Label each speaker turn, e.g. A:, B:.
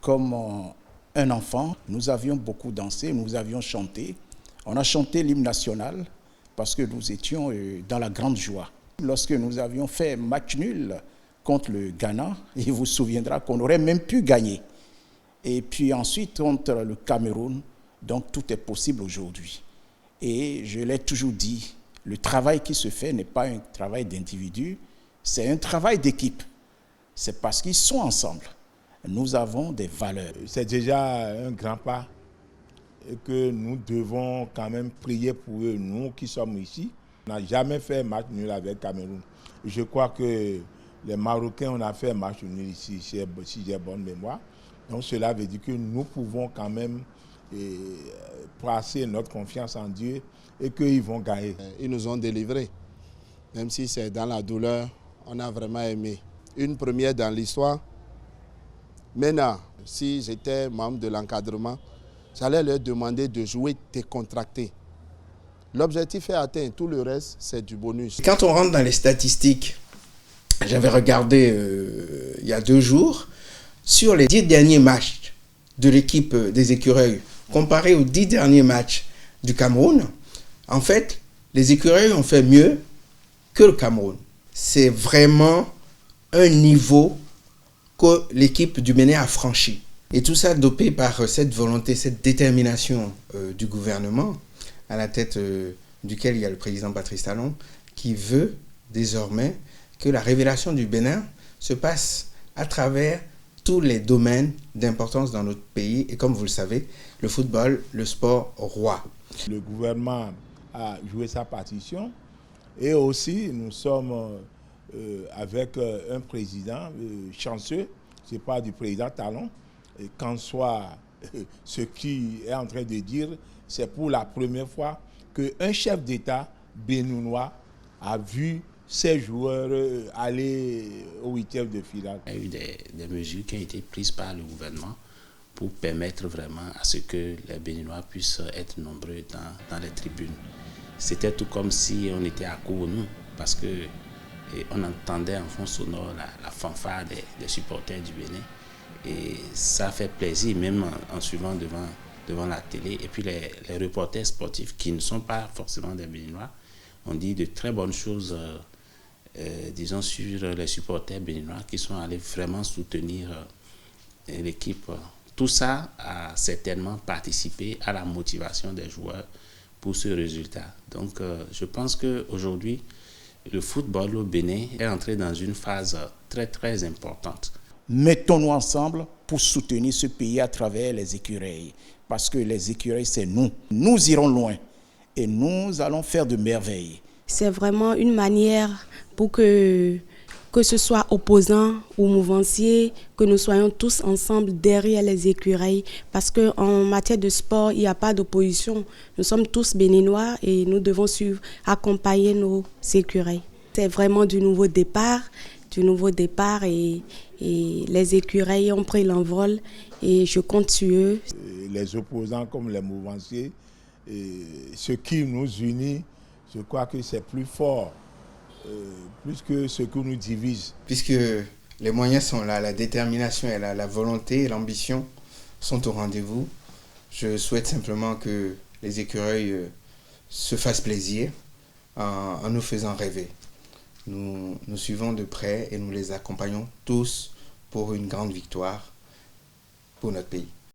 A: Comme un enfant, nous avions beaucoup dansé, nous avions chanté. On a chanté l'hymne national parce que nous étions dans la grande joie. Lorsque nous avions fait match nul contre le Ghana, il vous souviendra qu'on aurait même pu gagner. Et puis ensuite contre le Cameroun, donc tout est possible aujourd'hui. Et je l'ai toujours dit, le travail qui se fait n'est pas un travail d'individu, c'est un travail d'équipe. C'est parce qu'ils sont ensemble. Nous avons des valeurs.
B: C'est déjà un grand pas et que nous devons quand même prier pour eux, nous qui sommes ici. On n'a jamais fait match nul avec Cameroun. Je crois que les Marocains, on a fait match nul ici, si j'ai bonne mémoire. Donc cela veut dire que nous pouvons quand même placer notre confiance en Dieu et qu'ils vont gagner.
C: Ils nous ont délivrés. Même si c'est dans la douleur, on a vraiment aimé. Une première dans l'histoire. Maintenant, si j'étais membre de l'encadrement, j'allais leur demander de jouer décontracté. L'objectif est atteint, tout le reste, c'est du bonus.
D: Quand on rentre dans les statistiques, j'avais regardé il y a 2 jours, sur les 10 derniers matchs de l'équipe des Écureuils, comparé aux 10 derniers matchs du Cameroun, en fait, les Écureuils ont fait mieux que le Cameroun. C'est vraiment un niveau que l'équipe du Bénin a franchi. Et tout ça dopé par cette volonté, cette détermination du gouvernement, à la tête duquel il y a le président Patrice Talon, qui veut désormais que la révélation du Bénin se passe à travers tous les domaines d'importance dans notre pays. Et comme vous le savez, le football, le sport roi.
B: Le gouvernement a joué sa partition et aussi nous sommes avec un président chanceux, je parle du président Talon, et qu'en soit ce qu'il est en train de dire, c'est pour la première fois qu'un chef d'État béninois a vu ces joueurs aller au 8e de finale.
E: Il y a eu des mesures qui ont été prises par le gouvernement pour permettre vraiment à ce que les Béninois puissent être nombreux dans les tribunes. C'était tout comme si on était à Cotonou, parce que on entendait en fond sonore la fanfare des supporters du Bénin. Et ça fait plaisir, même en suivant devant la télé. Et puis les reporters sportifs, qui ne sont pas forcément des Béninois, ont dit de très bonnes choses, disons, sur les supporters béninois qui sont allés vraiment soutenir l'équipe. Tout ça a certainement participé à la motivation des joueurs pour ce résultat. Donc je pense qu'aujourd'hui, le football au Bénin est entré dans une phase très très importante.
A: Mettons-nous ensemble pour soutenir ce pays à travers les Écureuils. Parce que les Écureuils, c'est nous. Nous irons loin et nous allons faire de merveilles.
F: C'est vraiment une manière pour que ce soit opposants ou mouvanciers, que nous soyons tous ensemble derrière les Écureuils. Parce qu'en matière de sport, il n'y a pas d'opposition. Nous sommes tous béninois et nous devons accompagner nos Écureuils. C'est vraiment du nouveau départ et les Écureuils ont pris l'envol et je compte sur eux.
B: Les opposants comme les mouvanciers, ce qui nous unit, je crois que c'est plus fort, plus que ce qui nous divise.
D: Puisque les moyens sont là, la détermination est là, la volonté et l'ambition sont au rendez-vous. Je souhaite simplement que les Écureuils se fassent plaisir en nous faisant rêver. Nous suivons de près et nous les accompagnons tous pour une grande victoire pour notre pays.